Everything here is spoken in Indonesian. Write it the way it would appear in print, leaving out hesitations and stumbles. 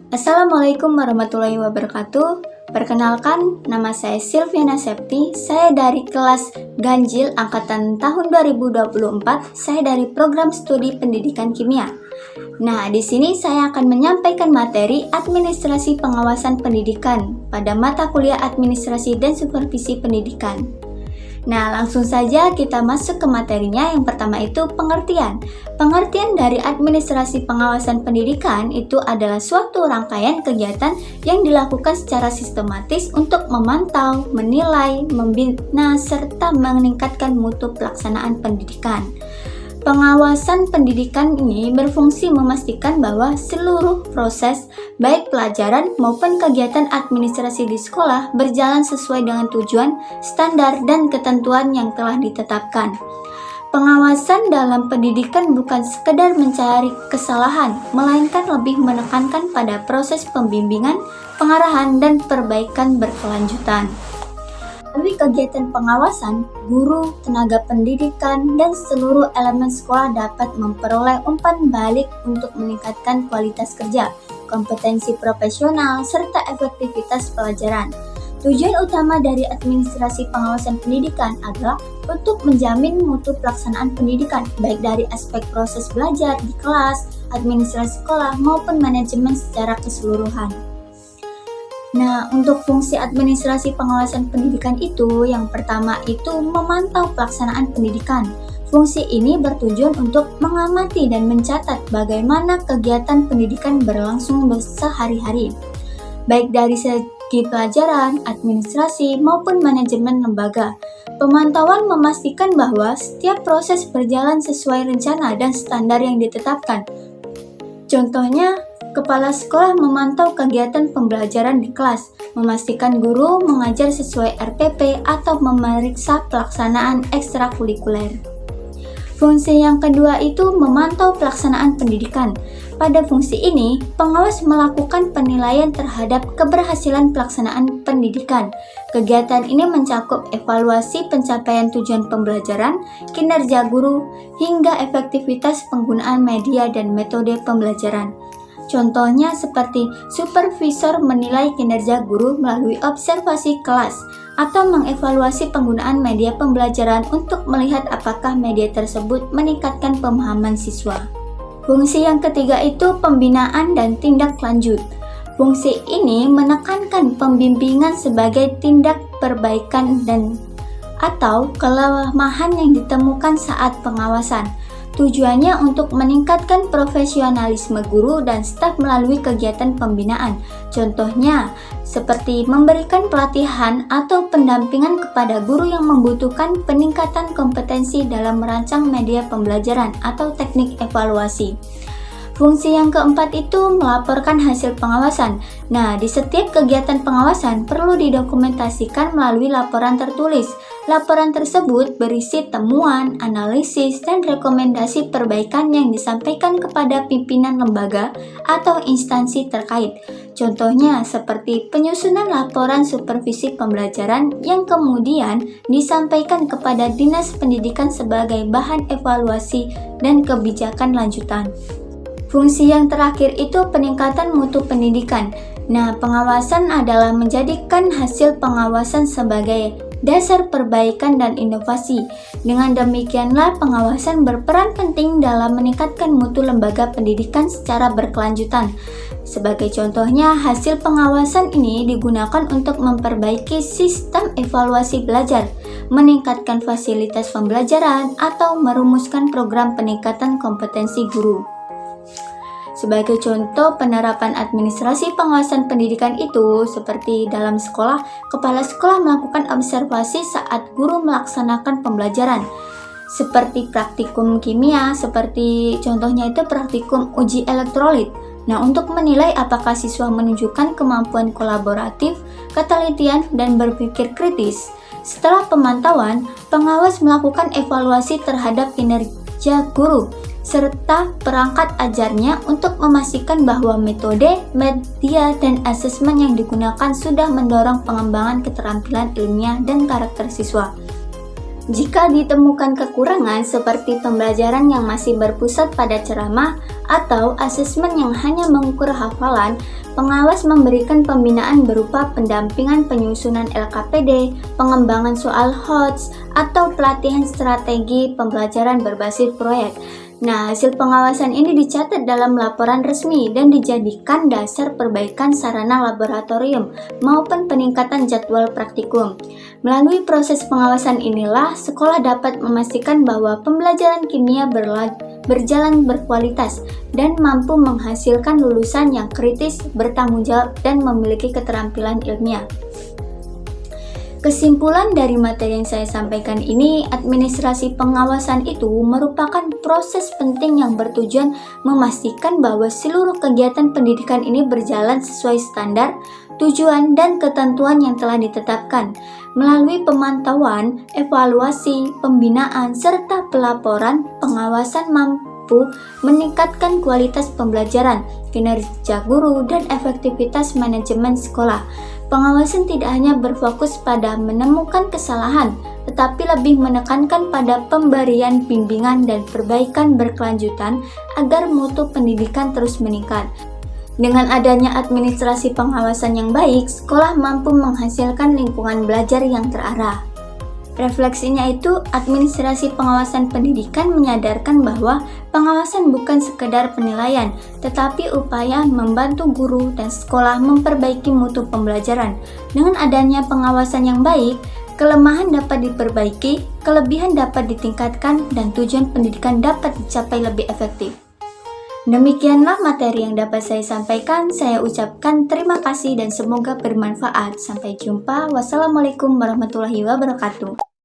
Assalamualaikum warahmatullahi wabarakatuh. Perkenalkan, nama saya Silviana Septi. Saya dari kelas Ganjil angkatan tahun 2024. Saya dari program studi pendidikan kimia. Nah, di sini saya akan menyampaikan materi administrasi pengawasan pendidikan pada mata kuliah administrasi dan supervisi pendidikan. Nah, langsung saja kita masuk ke materinya. Yang pertama itu pengertian. Pengertian dari administrasi pengawasan pendidikan itu adalah suatu rangkaian kegiatan yang dilakukan secara sistematis untuk memantau, menilai, membina, serta meningkatkan mutu pelaksanaan pendidikan. Pengawasan pendidikan ini berfungsi memastikan bahwa seluruh proses, baik pelajaran maupun kegiatan administrasi di sekolah, berjalan sesuai dengan tujuan, standar, dan ketentuan yang telah ditetapkan. Pengawasan dalam pendidikan bukan sekedar mencari kesalahan, melainkan lebih menekankan pada proses pembimbingan, pengarahan, dan perbaikan berkelanjutan. Melalui kegiatan pengawasan, guru, tenaga pendidikan, dan seluruh elemen sekolah dapat memperoleh umpan balik untuk meningkatkan kualitas kerja, kompetensi profesional, serta efektivitas pelajaran. Tujuan utama dari administrasi pengawasan pendidikan adalah untuk menjamin mutu pelaksanaan pendidikan, baik dari aspek proses belajar di kelas, administrasi sekolah, maupun manajemen secara keseluruhan. Nah, untuk fungsi administrasi pengawasan pendidikan itu, yang pertama itu memantau pelaksanaan pendidikan. Fungsi ini bertujuan untuk mengamati dan mencatat bagaimana kegiatan pendidikan berlangsung sehari-hari, baik dari segi pelajaran, administrasi, maupun manajemen lembaga. Pemantauan memastikan bahwa setiap proses berjalan sesuai rencana dan standar yang ditetapkan. Contohnya, kepala sekolah memantau kegiatan pembelajaran di kelas, memastikan guru mengajar sesuai RPP atau memeriksa pelaksanaan ekstrakurikuler. Fungsi yang kedua itu memantau pelaksanaan pendidikan. Pada fungsi ini, pengawas melakukan penilaian terhadap keberhasilan pelaksanaan pendidikan. Kegiatan ini mencakup evaluasi pencapaian tujuan pembelajaran, kinerja guru, hingga efektivitas penggunaan media dan metode pembelajaran. Contohnya seperti supervisor menilai kinerja guru melalui observasi kelas atau mengevaluasi penggunaan media pembelajaran untuk melihat apakah media tersebut meningkatkan pemahaman siswa. Fungsi yang ketiga itu pembinaan dan tindak lanjut. Fungsi ini menekankan pembimbingan sebagai tindak perbaikan dan atau kelemahan yang ditemukan saat pengawasan. Tujuannya untuk meningkatkan profesionalisme guru dan staf melalui kegiatan pembinaan. Contohnya, seperti memberikan pelatihan atau pendampingan kepada guru yang membutuhkan peningkatan kompetensi dalam merancang media pembelajaran atau teknik evaluasi. Fungsi yang keempat itu melaporkan hasil pengawasan. Nah, di setiap kegiatan pengawasan perlu didokumentasikan melalui laporan tertulis. Laporan tersebut berisi temuan, analisis, dan rekomendasi perbaikan yang disampaikan kepada pimpinan lembaga atau instansi terkait. Contohnya seperti penyusunan laporan supervisi pembelajaran yang kemudian disampaikan kepada Dinas Pendidikan sebagai bahan evaluasi dan kebijakan lanjutan. Fungsi yang terakhir itu peningkatan mutu pendidikan. Nah, pengawasan adalah menjadikan hasil pengawasan sebagai dasar perbaikan dan inovasi. Dengan demikianlah pengawasan berperan penting dalam meningkatkan mutu lembaga pendidikan secara berkelanjutan. Sebagai contohnya, hasil pengawasan ini digunakan untuk memperbaiki sistem evaluasi belajar, meningkatkan fasilitas pembelajaran, atau merumuskan program peningkatan kompetensi guru. Sebagai contoh penerapan administrasi pengawasan pendidikan itu, seperti dalam sekolah, kepala sekolah melakukan observasi saat guru melaksanakan pembelajaran. Seperti praktikum kimia, seperti contohnya itu praktikum uji elektrolit. Nah, untuk menilai apakah siswa menunjukkan kemampuan kolaboratif, ketelitian, dan berpikir kritis. Setelah pemantauan, pengawas melakukan evaluasi terhadap kinerja guru serta perangkat ajarnya untuk memastikan bahwa metode, media, dan asesmen yang digunakan sudah mendorong pengembangan keterampilan ilmiah dan karakter siswa. Jika ditemukan kekurangan seperti pembelajaran yang masih berpusat pada ceramah atau asesmen yang hanya mengukur hafalan, pengawas memberikan pembinaan berupa pendampingan penyusunan LKPD, pengembangan soal HOTS, atau pelatihan strategi pembelajaran berbasis proyek. Nah, hasil pengawasan ini dicatat dalam laporan resmi dan dijadikan dasar perbaikan sarana laboratorium maupun peningkatan jadwal praktikum. Melalui proses pengawasan inilah, sekolah dapat memastikan bahwa pembelajaran kimia berjalan berkualitas dan mampu menghasilkan lulusan yang kritis, bertanggung jawab, dan memiliki keterampilan ilmiah. Kesimpulan dari materi yang saya sampaikan ini, administrasi pengawasan itu merupakan proses penting yang bertujuan memastikan bahwa seluruh kegiatan pendidikan ini berjalan sesuai standar, tujuan, dan ketentuan yang telah ditetapkan. Melalui pemantauan, evaluasi, pembinaan, serta pelaporan, pengawasan mampu meningkatkan kualitas pembelajaran, kinerja guru, dan efektivitas manajemen sekolah. Pengawasan tidak hanya berfokus pada menemukan kesalahan, tetapi lebih menekankan pada pemberian bimbingan dan perbaikan berkelanjutan agar mutu pendidikan terus meningkat. Dengan adanya administrasi pengawasan yang baik, sekolah mampu menghasilkan lingkungan belajar yang terarah. Refleksinya itu, administrasi pengawasan pendidikan menyadarkan bahwa pengawasan bukan sekedar penilaian, tetapi upaya membantu guru dan sekolah memperbaiki mutu pembelajaran. Dengan adanya pengawasan yang baik, kelemahan dapat diperbaiki, kelebihan dapat ditingkatkan, dan tujuan pendidikan dapat dicapai lebih efektif. Demikianlah materi yang dapat saya sampaikan. Saya ucapkan terima kasih dan semoga bermanfaat. Sampai jumpa. Wassalamualaikum warahmatullahi wabarakatuh.